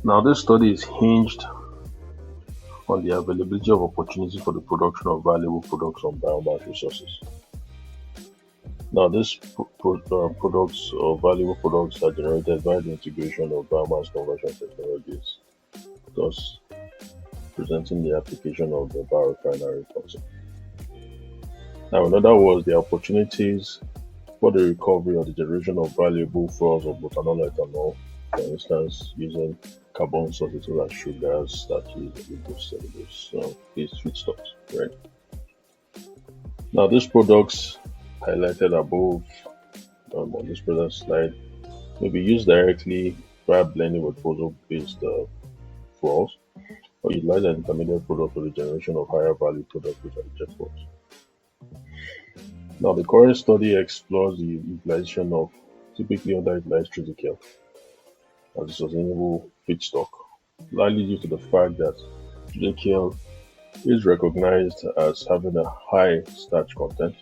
Now, this study is hinged on the availability of opportunities for the production of valuable products from biomass resources. Now, these products or valuable products are generated by the integration of biomass conversion technologies, thus presenting the application of the biorefinery concept. Now, in other words, the opportunities for the recovery or the generation of valuable fuels of butanol ethanol, for instance, using carbon sources like sugars, starches, glucose, cellulose, these feedstocks, right? Now, these products highlighted above on this present slide may be used directly via blending with fossil-based fuels or utilize an intermediate product for the generation of higher value products which are jet fuels. Now, the current study explores the utilization of typically underutilized triticale as a sustainable feedstock, largely due to the fact that triticale is recognized as having a high starch content,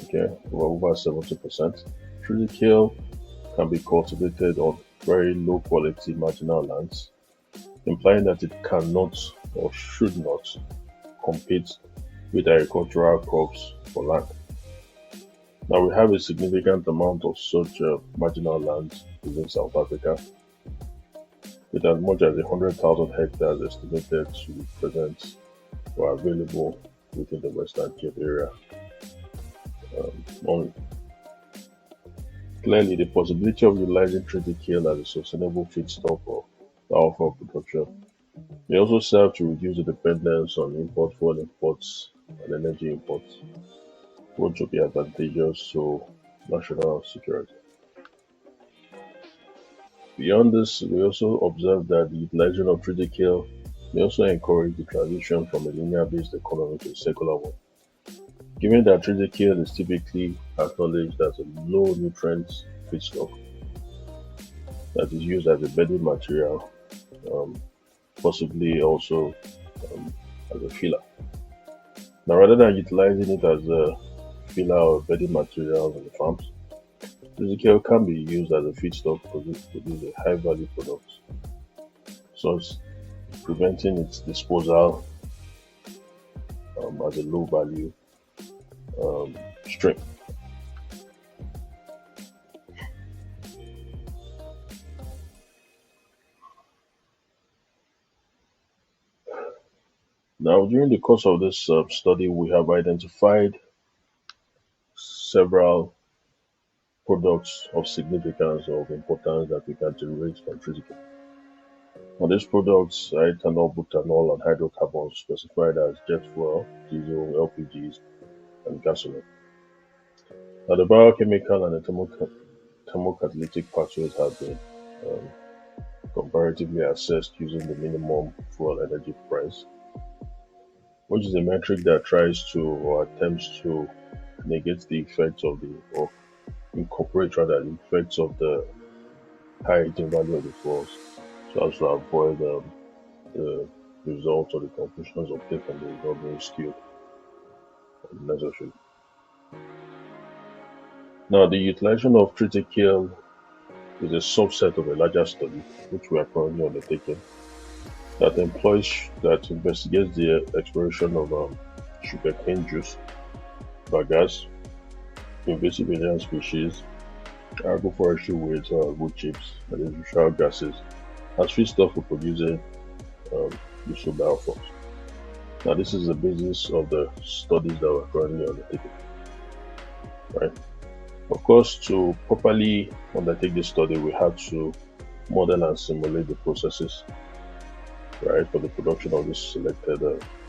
okay, over 70%. Triticale can be cultivated on very low quality marginal lands, implying that it cannot or should not compete with agricultural crops for land. Now we have a significant amount of such marginal land within South Africa, with as much as 100,000 hectares estimated to be present or available within the Western Cape area. Only. Clearly, the possibility of utilizing triticale as a sustainable feedstock for biofuel production may also serve to reduce the dependence on import fuel imports and energy imports, which will be advantageous to national security. Beyond this, we also observe that the utilization of triticale may also encourage the transition from a linear-based economy to a circular one. Given that triticale is typically acknowledged as a low nutrient feedstock that is used as a bedding material, um, possibly also as a filler. Now, rather than utilizing it as a filler or bedding material in the farms, triticale can be used as a feedstock to produce a high value product, thus preventing its disposal as a low value stream. Now, during the course of this study, we have identified several products of significance or of importance that we can generate from triticale. Now, these products are ethanol, butanol, and hydrocarbons specified as jet fuel, diesel, LPGs, and gasoline. Now, the biochemical and the thermocatalytic pathways have been um, comparatively assessed using the minimum fuel energy price, which is a metric that tries to or attempts to negate the effects of the or incorporate rather the effects of the high heating value of the fuels so as to avoid the results or the conclusions obtained from the result being skewed unnecessarily. Now, the utilization of triticale is a subset of a larger study which we are currently undertaking that investigates the exploration of sugarcane juice, bagasse, invasive alien species, agroforestry waste, wood chips, and industrial gases as feedstock for producing um, useful biofuels. Now, this is the basis of the studies that we're currently undertaking, right? Of course, to properly undertake this study, we have to model and simulate the processes, right, for the production of this selected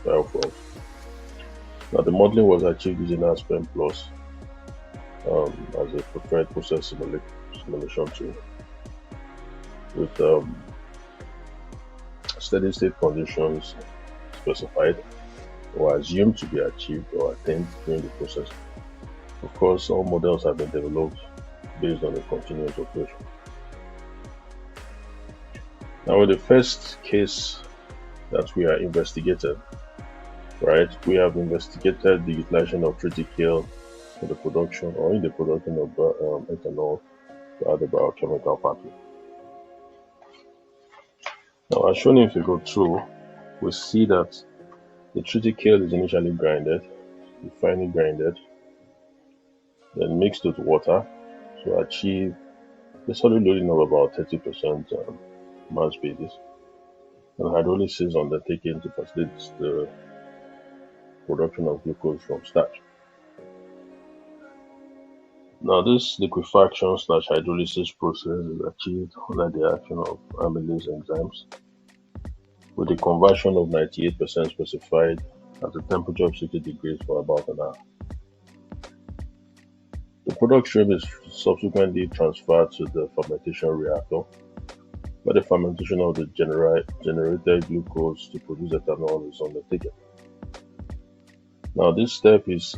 biofuels. Now, the modeling was achieved using Aspen Plus as a preferred process simulation tool with steady state conditions specified or assumed to be achieved or attained during the process. Of course, all models have been developed based on a continuous operation. Now, in the first case that we are investigating, right, we have investigated the utilization of triticale for the production or in the production of ethanol by the biochemical pathway. Now, as shown in figure 2, we see that the triticale is initially grinded, finely grinded, then mixed with water to achieve a solid loading of about 30% mass basis, and hydrolysis is undertaken to facilitate the production of glucose from starch. Now, this liquefaction slash hydrolysis process is achieved under the action of amylase enzymes, with a conversion of 98% specified at a temperature of 60 degrees for about an hour. The product stream is subsequently transferred to the fermentation reactor, where the fermentation of the generated glucose to produce ethanol is undertaken. Now, this step is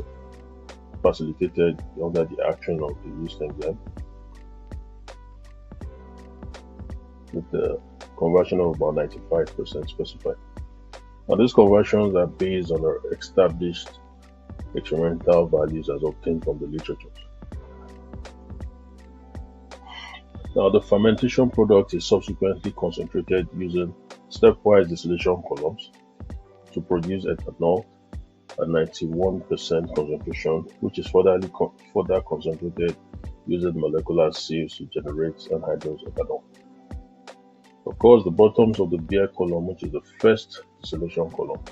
facilitated under the action of the yeast enzyme, with the conversion of about 95% specified. Now, these conversions are based on established experimental values as obtained from the literature. Now, the fermentation product is subsequently concentrated using stepwise distillation columns to produce ethanol at 91% concentration, which is further concentrated using molecular sieves to generate anhydrous ethanol. Of course, the bottoms of the beer column, which is the first distillation column,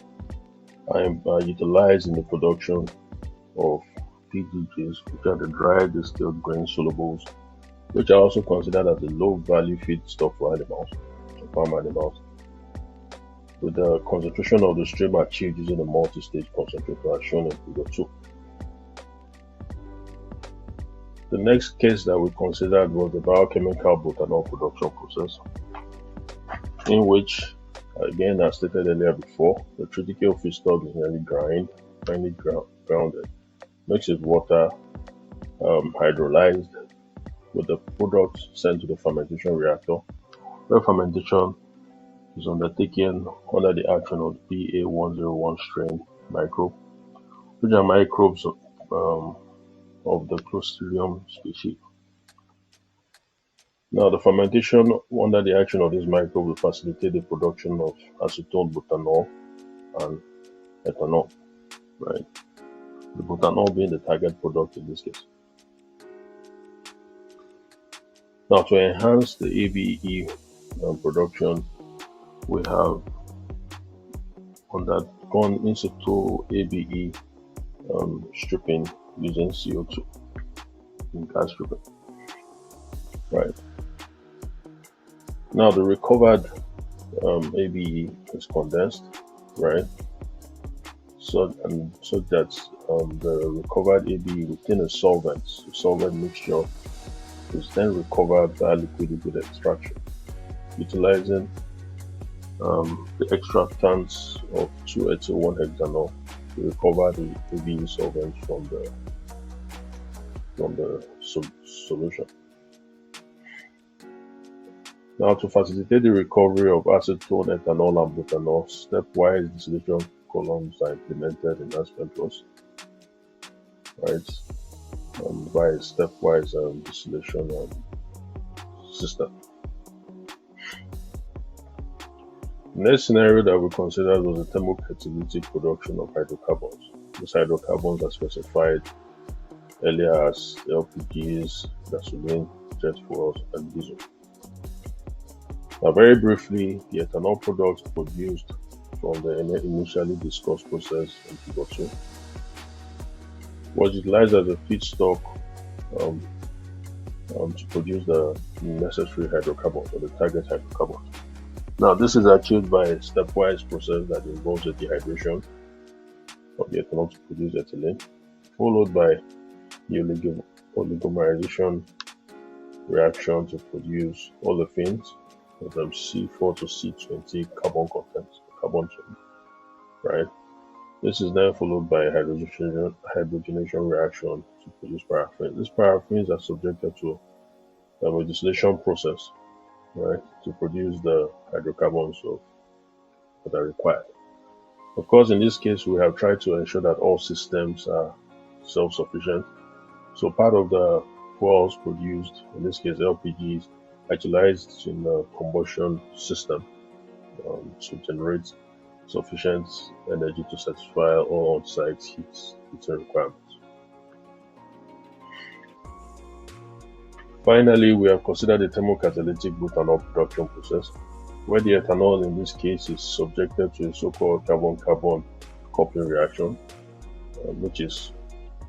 are utilized in the production of PDGs, which are the dry distilled grain solubles, which are also considered as a low-value feedstock for animals, farm animals, with the concentration of the stream achieved using a multi-stage concentrator as shown in figure 2. The next case that we considered was the biochemical butanol production process, in which, again as stated earlier before, the triticale feedstock is finely grounded, mixed with water, hydrolyzed, with the product sent to the fermentation reactor, where fermentation is undertaken under the action of BA101 strain microbe, which are microbes of the Clostridium species. Now, the fermentation under the action of this microbe will facilitate the production of acetone butanol and ethanol, right? The butanol being the target product in this case. Now, to enhance the ABE production, we have undergone in situ ABE stripping using CO2 in gas stripping. Right. Now, the recovered ABE is condensed, right? So that the recovered ABE within a solvent mixture is then recovered by liquid extraction, utilizing the extractants of 2-ethyl-1-hexanol to recover the ABE solvent from the solution. Now, to facilitate the recovery of acetone, ethanol, and butanol, stepwise distillation columns are implemented in Aspentos, right? By a stepwise distillation system. The next scenario that we considered was the thermocatalytic production of hydrocarbons. These hydrocarbons are specified earlier as LPGs, gasoline, jet fuels, and diesel. Now, very briefly, the ethanol products produced from the initially discussed process in figure 2 was utilized as a feedstock to produce the necessary hydrocarbons or the target hydrocarbons. Now, this is achieved by a stepwise process that involves the dehydration of the ethanol to produce ethylene, followed by the oligomerization reaction to produce olefins with C4 to C20 carbon content, carbon chain, right? This is then followed by a hydrogenation reaction to produce paraffin. These paraffins are subjected to a distillation process, right, to produce the hydrocarbons that are required. Of course, in this case, we have tried to ensure that all systems are self-sufficient. So part of the fuels produced, in this case LPGs, utilized in the combustion system to generate sufficient energy to satisfy all on-site heating requirements. Finally, we have considered the thermocatalytic butanol production process, where the ethanol in this case is subjected to a so-called carbon-carbon coupling reaction, which is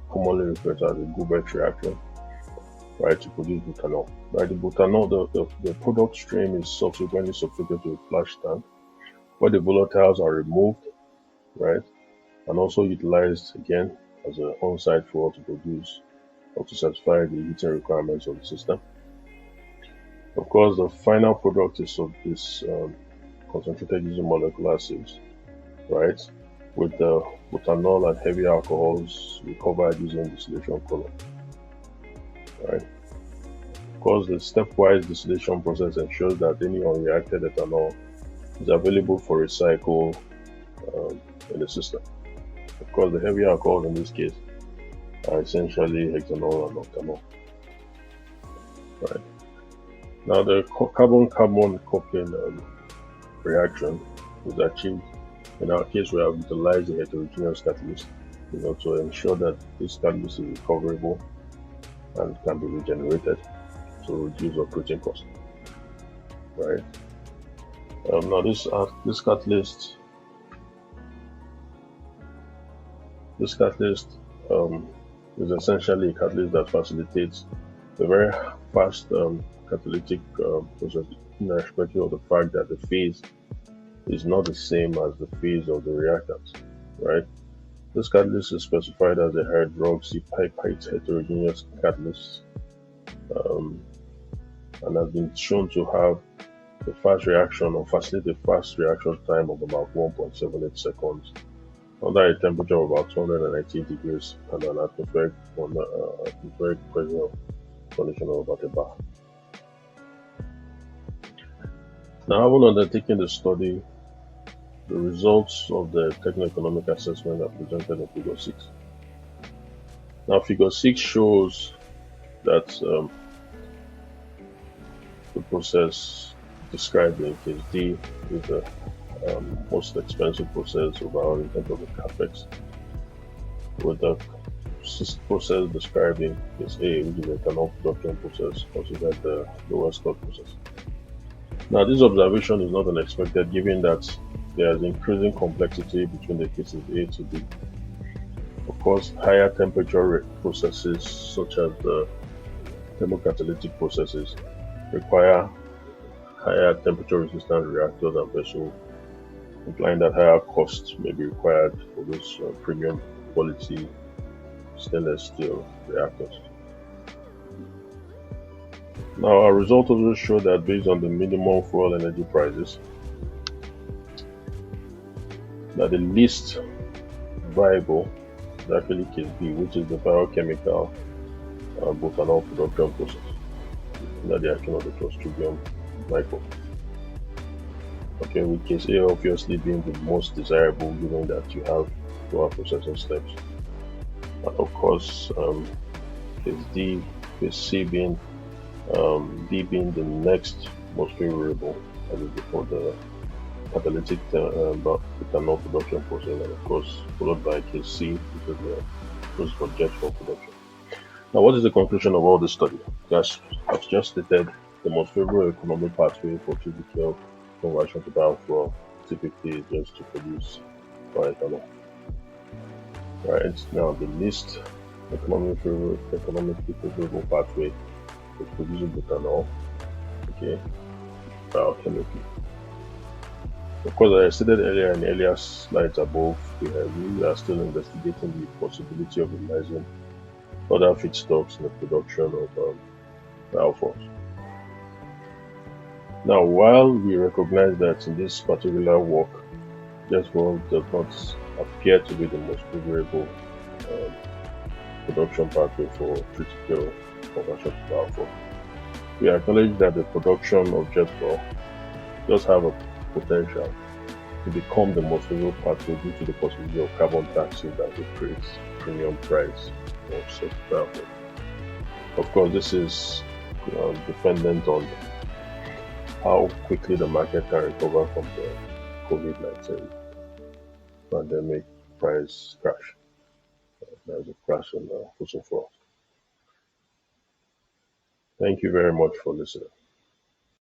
commonly referred to as a Goubert reaction, right, to produce butanol. Right, the butanol, the product stream is subsequently subjected to a flash tank, where the volatiles are removed, right, and also utilized again as an on-site fuel to produce or to satisfy the heating requirements of the system. Of course, the final product is concentrated using molecular sieves, right, with the butanol and heavy alcohols recovered using distillation column, right. Of course, the stepwise distillation process ensures that any unreacted ethanol is available for recycle in the system. Of course, the heavy alcohols in this case are essentially hexanol and octanol, right. Now, the carbon-carbon coupling reaction is achieved. In our case, we have utilized the heterogeneous catalyst, to ensure that this catalyst is recoverable and can be regenerated to reduce operating costs, right? Now, this catalyst is essentially a catalyst that facilitates a very fast catalytic process, irrespective of the fact that the phase is not the same as the phase of the reactant, right? This catalyst is specified as a hydroxypipite heterogeneous catalyst, and has been shown to have a fast reaction or facilitate a fast reaction time of about 1.78 seconds under a temperature of about 290 degrees and an atmospheric pressure condition of about a bar. Now, having undertaken the study, the results of the techno-economic assessment are presented in Figure 6. Now, Figure 6 shows that the process described in case D is the most expensive process overall in terms of the capex, with the process described in case A, which is the ethanol production process, considered the lowest cost process. Now, this observation is not unexpected given that there is increasing complexity between the cases A to B. Of course, higher temperature processes such as the thermocatalytic processes require higher temperature resistant reactors and vessels, implying that higher costs may be required for those premium quality stainless steel reactors. Now, our results also show that based on the minimum fuel energy prices, that the least viable is actually case B, which is the biochemical butanol production process under the action of the Clostridium microbe. Okay, with case A obviously being the most desirable, given that you have lower processing steps. And of course, case D, case C being D being the next most favorable, as is before the catalytic butanol production process, and of course followed by case C, which is the process for jet fuel production. Now, what is the conclusion of all this study? I've just stated, the most favorable economic pathway for triticale conversion to biofuel typically is just to produce bioethanol. Right, now the least economically favorable pathway is producing butanol, okay, biochemically. Of course, as I stated earlier in earlier slides above, we are still investigating the possibility of utilizing other feedstocks in the production of biofuels. Now, while we recognize that in this particular work, jet fuel does not appear to be the most favorable production pathway for triticale conversion to biofuel, we acknowledge that the production of jet fuel does have a potential to become the most favorable pathway due to the possibility of carbon taxes that will create premium price of such biofuel. Of course, this is dependent on how quickly the market can recover from the COVID-19 pandemic price crash. There's a crash in fossil fuels. Thank you very much for listening.